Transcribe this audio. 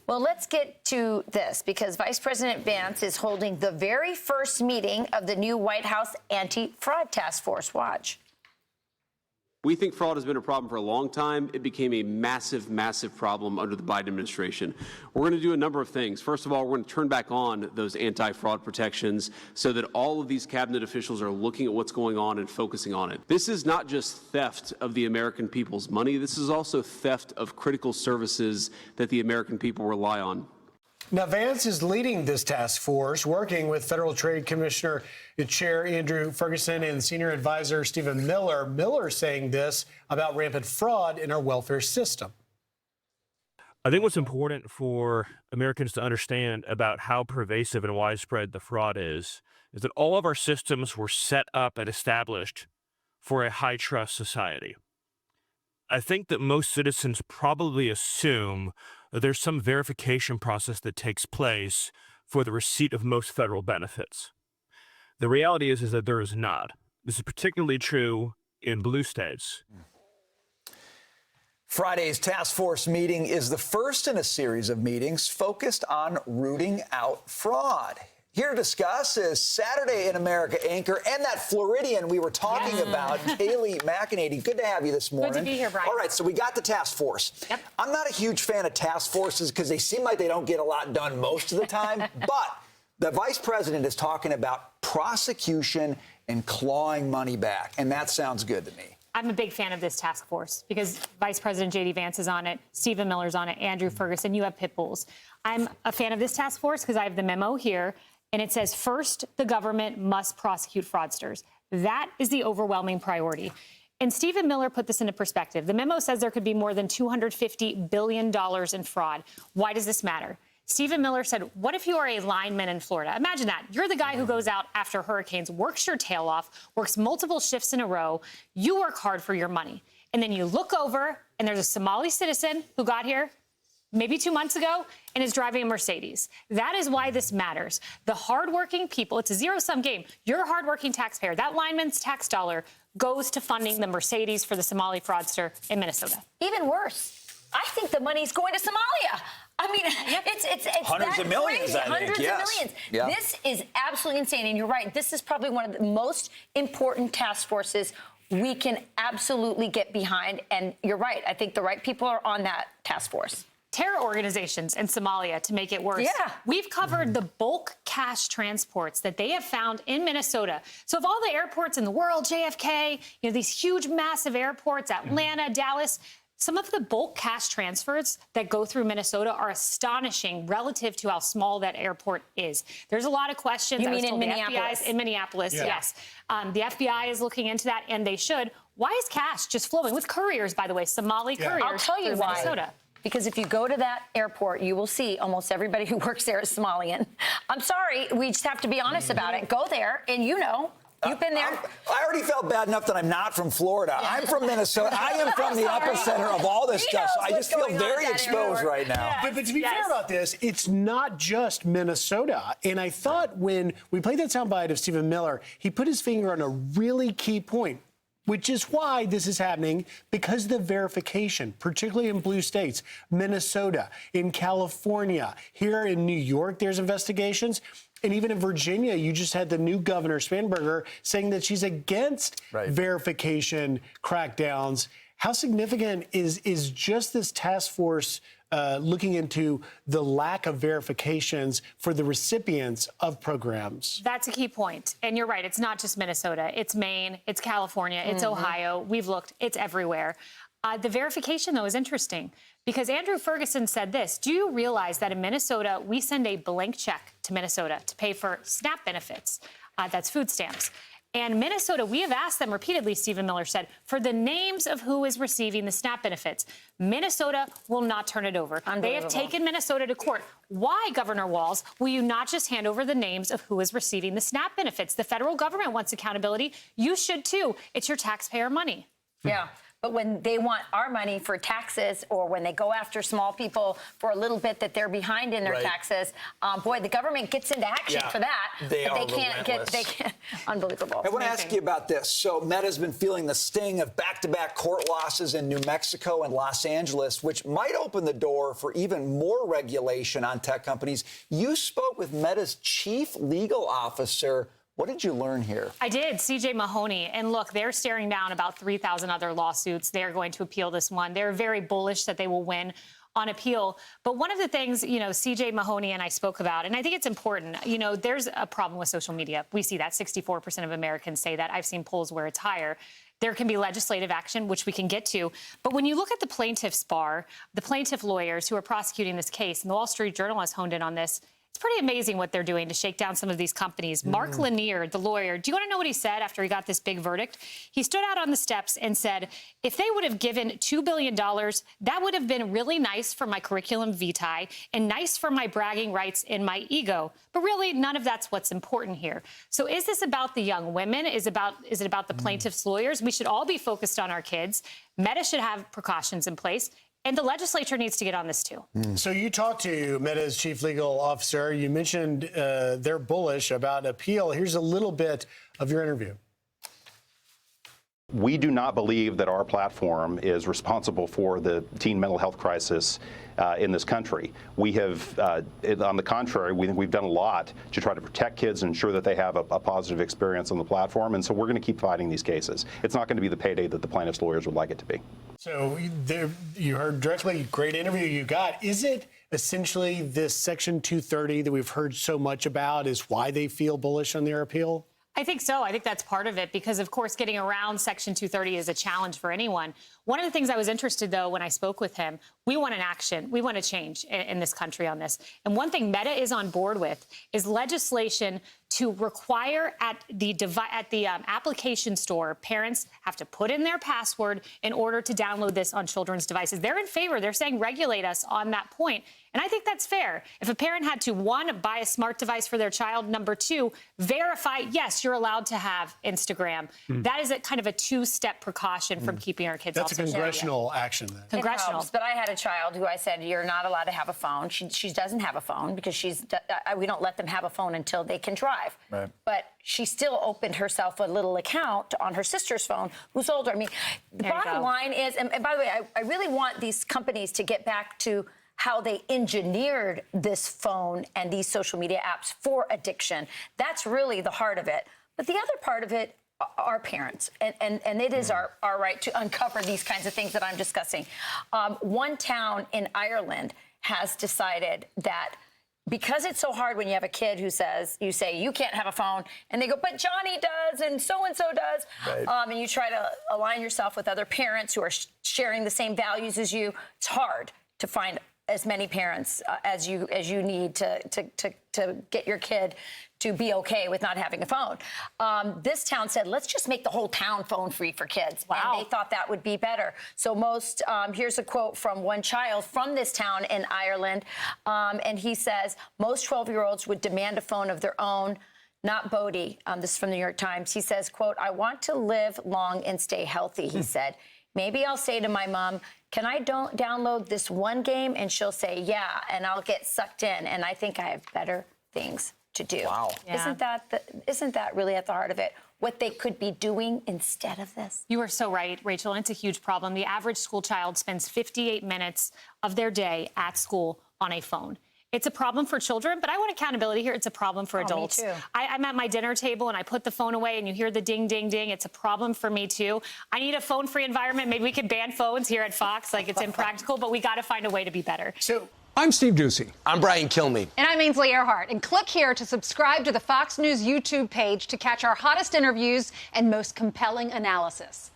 Well, let's get to this because Vice President Vance is holding the very first meeting of the new White House anti-fraud task force. Watch. We think fraud has been a problem for a long time. It became a massive, massive problem under the Biden administration. We're going to do a number of things. First of all, we're going to turn back on those anti-fraud protections so that all of these cabinet officials are looking at what's going on and focusing on it. This is not just theft of the American people's money. This is also theft of critical services that the American people rely on. Now, Vance is leading this task force, working with Federal Trade Commissioner Chair Andrew Ferguson and Senior Advisor Stephen Miller. Miller saying this about rampant fraud in our welfare system. I think what's important for Americans to understand about how pervasive and widespread the fraud is that all of our systems were set up and established for a high-trust society. I think that most citizens probably assume that there's some verification process that takes place for the receipt of most federal benefits. The reality is that there is not. This is particularly true in blue states. Friday's task force meeting is the first in a series of meetings focused on rooting out fraud. Here to discuss is Saturday in America anchor and that Floridian we were talking about, Kayleigh McEnany. Good to have you this morning. Good to be here, Brian. All right, so we got the task force. Yep. I'm not a huge fan of task forces because they seem like they don't get a lot done most of the time, but the vice president is talking about prosecution and clawing money back, and that sounds good to me. I'm a big fan of this task force because Vice President JD Vance is on it, Stephen Miller's on it, Andrew Ferguson, you have pit bulls. I'm a fan of this task force because I have the memo here. And it says, first, the government must prosecute fraudsters. That is the overwhelming priority. And Stephen Miller put this into perspective. The memo says there could be more than $250 billion in fraud. Why does this matter? Stephen Miller said, what if you are a lineman in Florida? Imagine that. You're the guy who goes out after hurricanes, works your tail off, works multiple shifts in a row. You work hard for your money. And then you look over, and there's a Somali citizen who got here maybe 2 months ago, and is driving a Mercedes. That is why this matters. The hardworking people, it's a zero-sum game. You're a hardworking taxpayer. That lineman's tax dollar goes to funding the Mercedes for the Somali fraudster in Minnesota. Even worse, I think the money's going to Somalia. I mean, it's hundreds of millions, crazy. I think, Hundreds yes. of millions. Yeah. This is absolutely insane. And you're right. This is probably one of the most important task forces we can absolutely get behind. And you're right. I think the right people are on that task force. Terror organizations in Somalia, to make it worse. Yeah. We've covered the bulk cash transports that they have found in Minnesota. So of all the airports in the world, JFK, these huge, massive airports, Atlanta, Dallas, some of the bulk cash transfers that go through Minnesota are astonishing relative to how small that airport is. There's a lot of questions. You mean in Minneapolis? In Minneapolis, yeah. yes. The FBI is looking into that, and they should. Why is cash just flowing with couriers, by the way, Somali couriers? I'll tell you through why. Minnesota? Because if you go to that airport, you will see almost everybody who works there is Somalian. I'm sorry. We just have to be honest about it. Go there, and you've been there. I already felt bad enough that I'm not from Florida. I'm from Minnesota. I am from the epicenter of all this stuff, so I just feel very exposed right now. But to be fair about this, it's not just Minnesota. And I thought when we played that soundbite of Stephen Miller, he put his finger on a really key point, which is why this is happening, because of the verification, particularly in blue states, Minnesota, in California, here in New York, there's investigations. And even in Virginia, you just had the new governor, Spanberger, saying that she's against verification crackdowns. How significant is just this task force looking into the lack of verifications for the recipients of programs? That's a key point. And you're right. It's not just Minnesota. It's Maine. It's California. It's Ohio. We've looked. It's everywhere. The verification, though, is interesting because Andrew Ferguson said this. Do you realize that in Minnesota, we send a blank check to Minnesota to pay for SNAP benefits? That's food stamps. And Minnesota, we have asked them repeatedly, Stephen Miller said, for the names of who is receiving the SNAP benefits. Minnesota will not turn it over. They have taken Minnesota to court. Why, Governor Walz, will you not just hand over the names of who is receiving the SNAP benefits? The federal government wants accountability. You should, too. It's your taxpayer money. Yeah. But when they want our money for taxes, or when they go after small people for a little bit that they're behind in their taxes, boy, the government gets into action for that. They can't. Unbelievable. I want to ask you about this. So Meta's been feeling the sting of back-to-back court losses in New Mexico and Los Angeles, which might open the door for even more regulation on tech companies. You spoke with Meta's chief legal officer. What did you learn here? I did, CJ Mahoney. And look, they're staring down about 3,000 other lawsuits. They're going to appeal this one. They're very bullish that they will win on appeal. But one of the things, CJ Mahoney and I spoke about, and I think it's important, there's a problem with social media. We see that 64% of Americans say that. I've seen polls where it's higher. There can be legislative action, which we can get to. But when you look at the plaintiff's bar, the plaintiff lawyers who are prosecuting this case, and the Wall Street Journal has honed in on this, it's pretty amazing what they're doing to shake down some of these companies. Mark Lanier, the lawyer, do you want to know what he said after he got this big verdict? He stood out on the steps and said, if they would have given $2 billion, that would have been really nice for my curriculum vitae and nice for my bragging rights and my ego. But really, none of that's what's important here. So is this about the young women? Is it about the plaintiff's lawyers? We should all be focused on our kids. Meta should have precautions in place. And the legislature needs to get on this, too. So you talked to Meta's chief legal officer. You mentioned they're bullish about appeal. Here's a little bit of your interview. We do not believe that our platform is responsible for the teen mental health crisis in this country. We have, on the contrary, we think we've done a lot to try to protect kids and ensure that they have a positive experience on the platform. And so we're going to keep fighting these cases. It's not going to be the payday that the plaintiffs' lawyers would like it to be. So you heard directly, great interview you got. Is it essentially this Section 230 that we've heard so much about is why they feel bullish on their appeal? I think so. I think that's part of it because, of course, getting around Section 230 is a challenge for anyone. One of the things I was interested, though, when I spoke with him, we want an action. We want a change in this country on this. And one thing Meta is on board with is legislation to require at the application store, parents have to put in their password in order to download this on children's devices. They're in favor. They're saying regulate us on that point. And I think that's fair. If a parent had to, one, buy a smart device for their child, number two, verify, yes, you're allowed to have Instagram. That is a kind of a two-step precaution from keeping our kids off social media. That's a congressional action, then. Congressional. It helps, but I had a child who I said, you're not allowed to have a phone. She doesn't have a phone because we don't let them have a phone until they can drive. Right. But she still opened herself a little account on her sister's phone, who's older. I mean, the bottom line is, and by the way, I really want these companies to get back to how they engineered this phone and these social media apps for addiction. That's really the heart of it. But the other part of it are parents, and it is our right to uncover these kinds of things that I'm discussing. One town in Ireland has decided that because it's so hard when you have a kid who says, you say, you can't have a phone, and they go, but Johnny does, and so-and-so does, right. And you try to align yourself with other parents who are sharing the same values as you. It's hard to find as many parents as you need to get your kid to be okay with not having a phone. This town said, let's just make the whole town phone free for kids. Wow. And they thought that would be better. So here's a quote from one child from this town in Ireland. And he says, most 12-year-olds would demand a phone of their own. Not Bodie. This is from the New York Times. He says, quote, I want to live long and stay healthy, he said. Maybe I'll say to my mom, can I download this one game? And she'll say, yeah, and I'll get sucked in. And I think I have better things to do. Wow. Yeah. Isn't that really at the heart of it? What they could be doing instead of this? You are so right, Rachel. And it's a huge problem. The average school child spends 58 minutes of their day at school on a phone. It's a problem for children, but I want accountability here. It's a problem for adults. Me too. I'm at my dinner table and I put the phone away and you hear the ding, ding, ding. It's a problem for me too. I need a phone-free environment. Maybe we could ban phones here at Fox. Like, it's impractical, but we got to find a way to be better. So I'm Steve Doocy. I'm Brian Kilmeade. And I'm Ainsley Earhart. And click here to subscribe to the Fox News YouTube page to catch our hottest interviews and most compelling analysis.